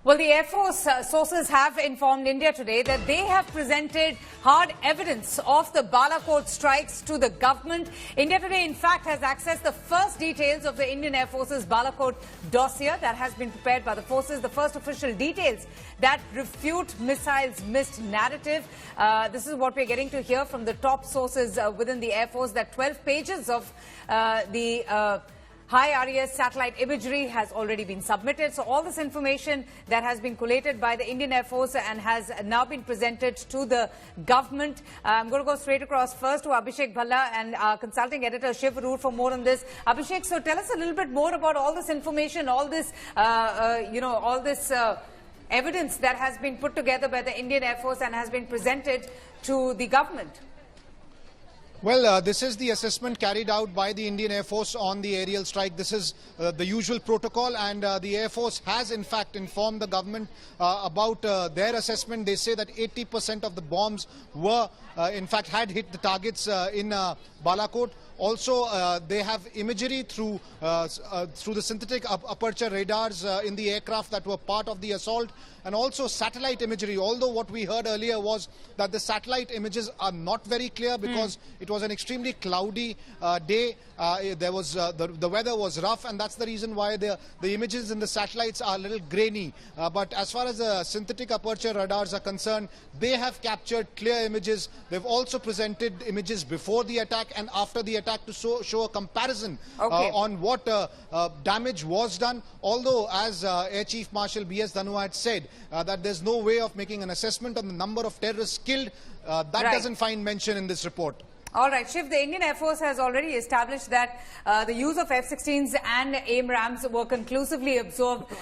Well, the Air Force sources have informed India today that they have presented hard evidence of the Balakot strikes to the government. India today, in fact, has accessed the first details of the Indian Air Force's Balakot dossier that has been prepared by the forces, the first official details that refute missiles missed narrative. This is what we're getting to hear from the top sources within the Air Force, that 12 pages of the high RES satellite imagery has already been submitted. So all this information that has been collated by the Indian Air Force and has now been presented to the government. I'm going to go straight across first to Abhishek Bhalla and consulting editor Shiv Arur for more on this. Abhishek, so tell us a little bit more about all this information, all this, evidence that has been put together by the Indian Air Force and has been presented to the government. Well, this is the assessment carried out by the Indian Air Force on the aerial strike. This is the usual protocol, and the Air Force has in fact informed the government about their assessment. They say that 80% of the bombs were in fact had hit the targets in Balakot. Also, they have imagery through the synthetic aperture radars in the aircraft that were part of the assault, and also satellite imagery. Although what we heard earlier was that the satellite images are not very clear because it was an extremely cloudy day. There was the weather was rough, and that's the reason why the images in the satellites are a little grainy. But as far as the synthetic aperture radars are concerned, they have captured clear images. They've also presented images before the attack and after the attack to show a comparison on what damage was done. Although, as Air Chief Marshal B.S. Dhanua had said, that there's no way of making an assessment on the number of terrorists killed, that doesn't find mention in this report. All right, Shiv, the Indian Air Force has already established that the use of F-16s and AIM-RAMs were conclusively absorbed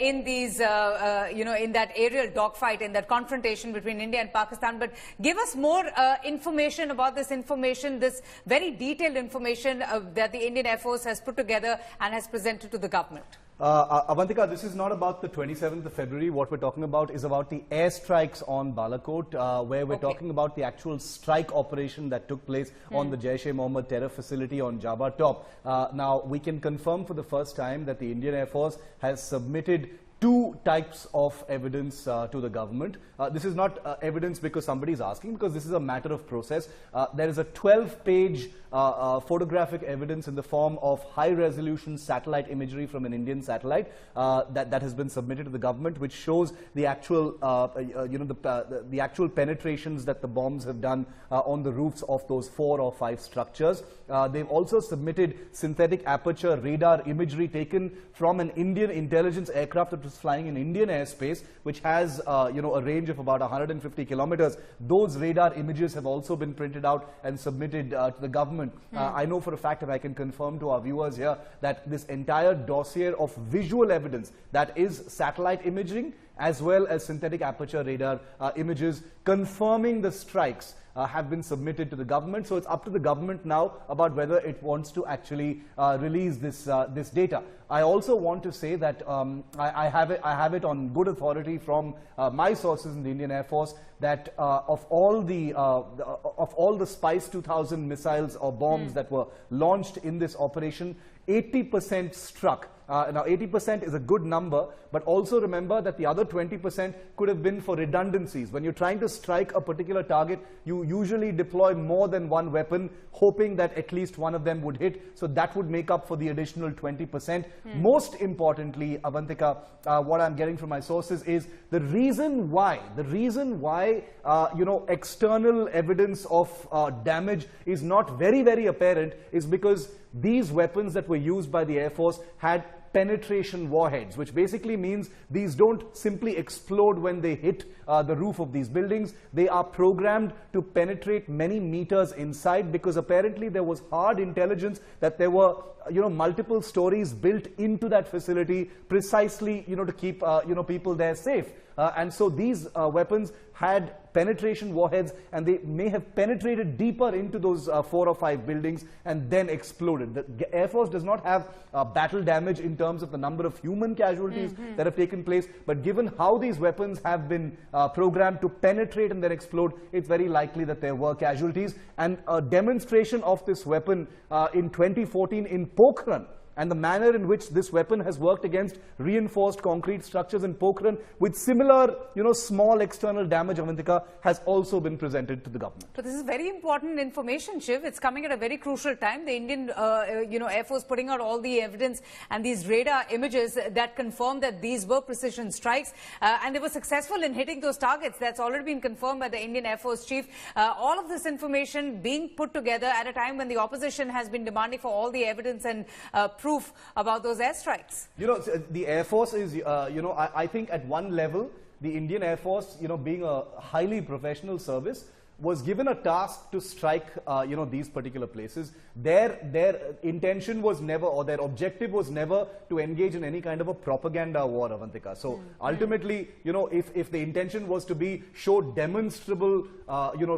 in these, in that aerial dogfight, in that confrontation between India and Pakistan. But give us more information about this information, this very detailed information that the Indian Air Force has put together and has presented to the government. Avantika, this is not about the 27th of February. What we're talking about is about the airstrikes on Balakot, where we're talking about the actual strike operation that took place on the Jaish-e-Mohammed terror facility on Jabba Top. Now, we can confirm for the first time that the Indian Air Force has submitted two types of evidence to the government. This is not evidence because somebody is asking, because this is a matter of process. There is a 12-page photographic evidence in the form of high-resolution satellite imagery from an Indian satellite that has been submitted to the government, which shows the actual, the actual penetrations that the bombs have done on the roofs of those 4 or 5 structures. They've also submitted synthetic aperture radar imagery taken from an Indian intelligence aircraft that was flying in Indian airspace, which has a range of about 150 kilometers. Those radar images have also been printed out and submitted to the government. I know for a fact, and I can confirm to our viewers here, that this entire dossier of visual evidence, that is satellite imaging as well as synthetic aperture radar images confirming the strikes, have been submitted to the government. So it's up to the government now about whether it wants to actually release this data. I also want to say that I have it on good authority from my sources in the Indian Air Force that of all the Spice 2000 missiles or bombs that were launched in this operation, 80% struck. Now 80% is a good number, but also remember that the other 20% could have been for redundancies. When you're trying to strike a particular target, you usually deploy more than one weapon, hoping that at least one of them would hit. So that would make up for the additional 20%. Most importantly, Avantika, what I'm getting from my sources is the reason why external evidence of damage is not very, very apparent is because these weapons that were used by the Air Force had penetration warheads, which basically means these don't simply explode when they hit the roof of these buildings. They are programmed to penetrate many meters inside, because apparently there was hard intelligence that there were multiple stories built into that facility precisely to keep people there safe. And so these weapons had penetration warheads, and they may have penetrated deeper into those 4 or 5 buildings and then exploded. The Air Force does not have battle damage in terms of the number of human casualties that have taken place, but given how these weapons have been programmed to penetrate and then explode, it's very likely that there were casualties. And a demonstration of this weapon in 2014 in Pokhran, and the manner in which this weapon has worked against reinforced concrete structures in Pokhran with similar, small external damage, Avantika, has also been presented to the government. So this is very important information, Shiv. It's coming at a very crucial time. The Indian, Air Force putting out all the evidence and these radar images that confirm that these were precision strikes, and they were successful in hitting those targets. That's already been confirmed by the Indian Air Force Chief. All of this information being put together at a time when the opposition has been demanding for all the evidence and proof about those airstrikes. The Air Force is, I think at one level, the Indian Air Force, being a highly professional service, was given a task to strike, these particular places. Their intention was never, or their objective was never to engage in any kind of a propaganda war, Avantika. So ultimately, if the intention was to show demonstrable,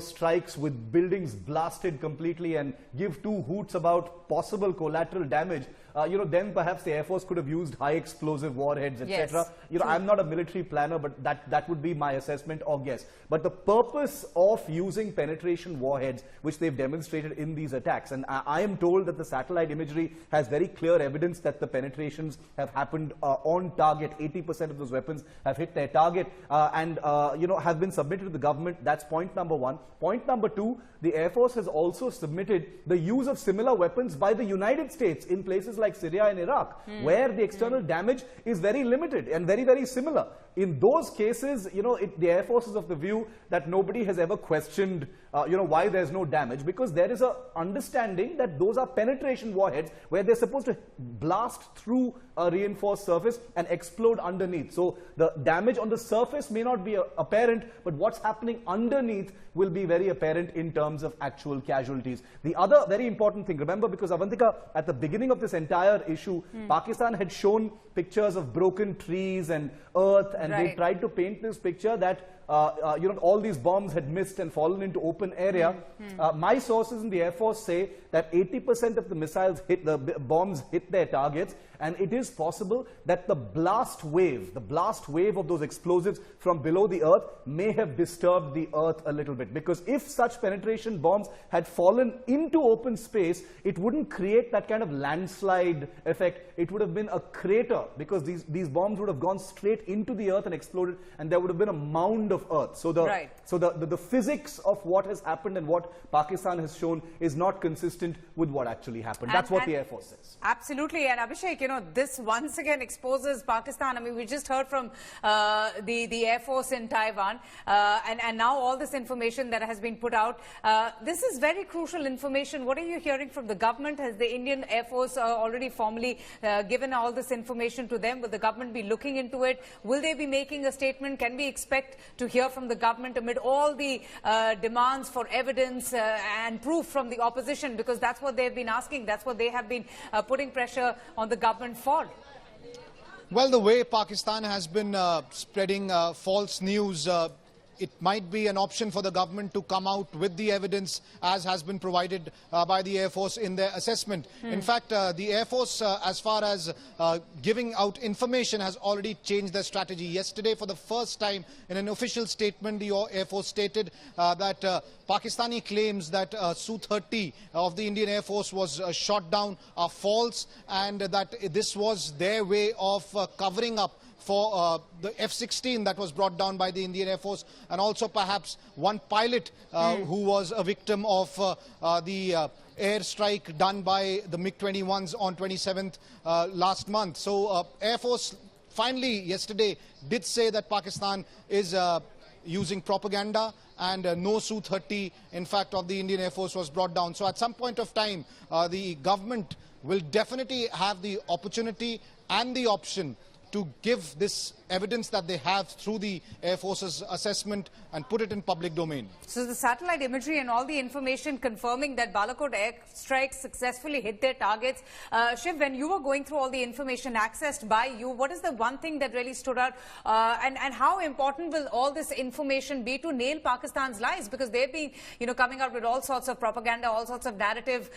strikes with buildings blasted completely and give two hoots about possible collateral damage, then perhaps the Air Force could have used high explosive warheads, etc. Yes, I'm not a military planner, but that would be my assessment or guess. But the purpose of using penetration warheads, which they've demonstrated in these attacks, and I am told that the satellite imagery has very clear evidence that the penetrations have happened on target. 80% of those weapons have hit their target and have been submitted to the government. That's point number one. Point number two, the Air Force has also submitted the use of similar weapons by the United States in places like Syria and Iraq, where the external damage is very limited and very, very similar. In those cases, the Air Force is of the view that nobody has ever questioned, why there's no damage, because there is an understanding that those are penetration warheads where they're supposed to blast through a reinforced surface and explode underneath. So the damage on the surface may not be apparent, but what's happening underneath will be very apparent in terms of actual casualties. The other very important thing, remember, because Avantika, at the beginning of this entire issue, Pakistan had shown pictures of broken trees and earth, and they tried to paint this picture that all these bombs had missed and fallen into open area. My sources in the Air Force say that 80% of the bombs hit their targets, and it is possible that the blast wave of those explosives from below the earth may have disturbed the earth a little bit, because if such penetration bombs had fallen into open space, it wouldn't create that kind of landslide effect. It would have been a crater, because these bombs would have gone straight into the earth and exploded, and there would have been a mound of earth. So the physics of what has happened and what Pakistan has shown is not consistent with what actually happened. That's what the Air Force says. Absolutely. And Abhishek, this once again exposes Pakistan. I mean, we just heard from the Air Force in Taiwan, and now all this information that has been put out. This is very crucial information. What are you hearing from the government? Has the Indian Air Force already formally given all this information to them? Will the government be looking into it? Will they be making a statement? Can we expect to hear from the government amid all the demands for evidence and proof from the opposition? Because that's what they've been asking. That's what they have been putting pressure on the government for. Well, the way Pakistan has been spreading false news, it might be an option for the government to come out with the evidence as has been provided by the Air Force in their assessment. In fact, the Air Force, as far as giving out information, has already changed their strategy. Yesterday, for the first time in an official statement, the Air Force stated that Pakistani claims that Su-30 of the Indian Air Force was shot down are false, and that this was their way of covering up for the F-16 that was brought down by the Indian Air Force, and also perhaps one pilot who was a victim of the airstrike done by the MiG-21s on 27th last month. So Air Force finally yesterday did say that Pakistan is using propaganda, and no Su-30, in fact, of the Indian Air Force was brought down. So at some point of time, the government will definitely have the opportunity and the option to give this evidence that they have through the Air Force's assessment and put it in public domain. So the satellite imagery and all the information confirming that Balakot airstrikes successfully hit their targets. Shiv, when you were going through all the information accessed by you, what is the one thing that really stood out, and how important will all this information be to nail Pakistan's lies? Because they've been, coming out with all sorts of propaganda, all sorts of narrative,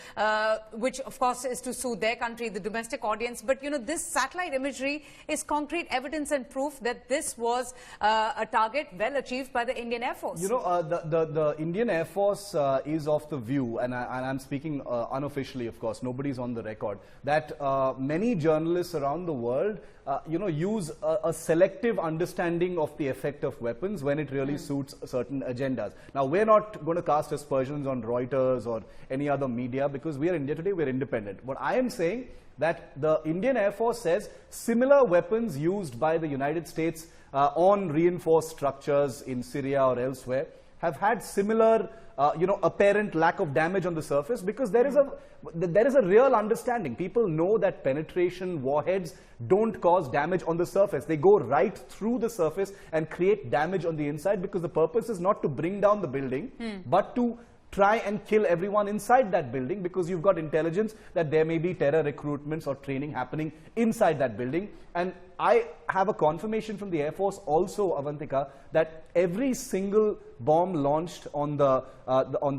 which of course is to soothe their country, the domestic audience. But, this satellite imagery is concrete evidence and proof that this was a target well achieved by the Indian Air Force? You know, the Indian Air Force is of the view, and I'm speaking unofficially, of course, nobody's on the record, that many journalists around the world use a selective understanding of the effect of weapons when it really suits certain agendas. Now, we're not going to cast aspersions on Reuters or any other media because we are India Today, we're independent. What I am saying that the Indian Air Force says similar weapons used by the United States on reinforced structures in Syria or elsewhere have had similar apparent lack of damage on the surface because there is a real understanding. People know that penetration warheads don't cause damage on the surface. They go right through the surface and create damage on the inside because the purpose is not to bring down the building, but to try and kill everyone inside that building because you've got intelligence that there may be terror recruitments or training happening inside that building. And I have a confirmation from the Air Force also, Avantika, that every single bomb launched on the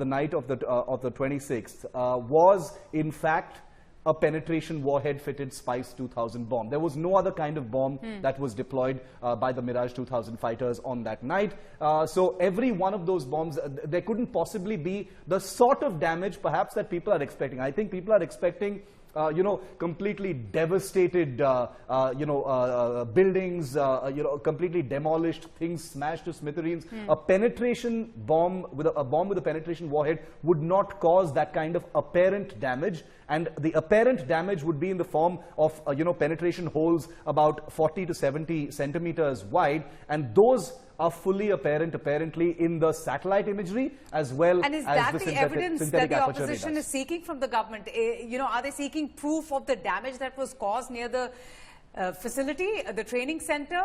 night of the 26th was in fact a penetration warhead fitted Spice 2000 bomb. There was no other kind of bomb that was deployed by the Mirage 2000 fighters on that night. So every one of those bombs, there couldn't possibly be the sort of damage perhaps that people are expecting. I think people are expecting completely devastated, buildings, completely demolished, things smashed to smithereens. A penetration bomb with a penetration warhead would not cause that kind of apparent damage, and the apparent damage would be in the form of, penetration holes about 40 to 70 centimeters wide, and those are fully apparent apparently in the satellite imagery as well and is as that the evidence that the opposition radars. is seeking from the government? Are they seeking proof of the damage that was caused near the facility, the training center?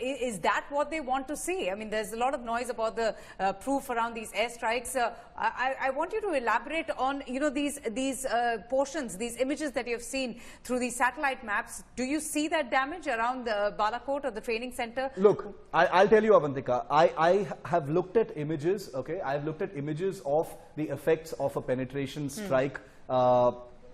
Is that what they want to see? I mean, there's a lot of noise about the proof around these airstrikes. I want you to elaborate on, these portions, these images that you've seen through these satellite maps. Do you see that damage around the Balakot or the training center? Look, I'll tell you, Avantika, I have looked at images, okay? I've looked at images of the effects of a penetration strike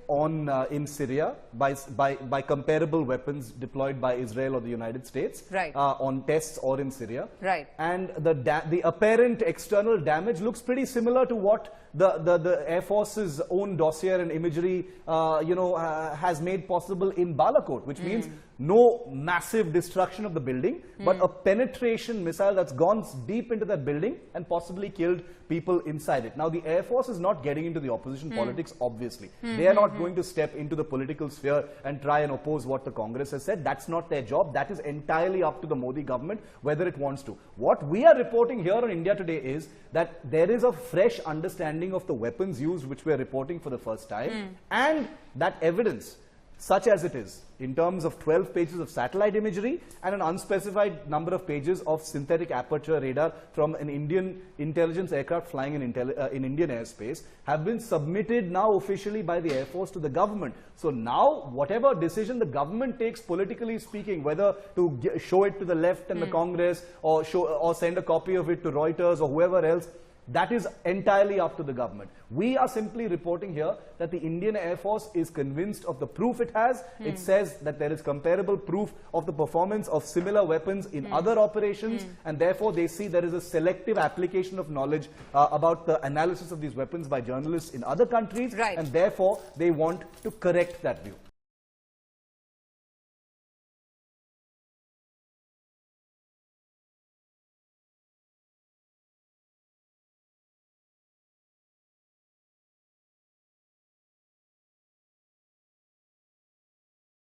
in Syria by comparable weapons deployed by Israel or the United States, right, on tests or in Syria, right, and the apparent external damage looks pretty similar to what the Air Force's own dossier and imagery has made possible in Balakot, which means no massive destruction of the building, but a penetration missile that's gone deep into that building and possibly killed people inside it. Now, the Air Force is not getting into the opposition politics, obviously. They are not going to step into the political sphere and try and oppose what the Congress has said. That's not their job. That is entirely up to the Modi government, whether it wants to. What we are reporting here on India Today is that there is a fresh understanding of the weapons used, which we are reporting for the first time, and that evidence, such as it is, in terms of 12 pages of satellite imagery and an unspecified number of pages of synthetic aperture radar from an Indian intelligence aircraft flying in Indian airspace, have been submitted now officially by the Air Force to the government. So now, whatever decision the government takes, politically speaking, whether to show it to the left and the Congress, or send a copy of it to Reuters or whoever else, that is entirely up to the government. We are simply reporting here that the Indian Air Force is convinced of the proof it has. It says that there is comparable proof of the performance of similar weapons in other operations, and therefore they see there is a selective application of knowledge about the analysis of these weapons by journalists in other countries, right, and therefore they want to correct that view.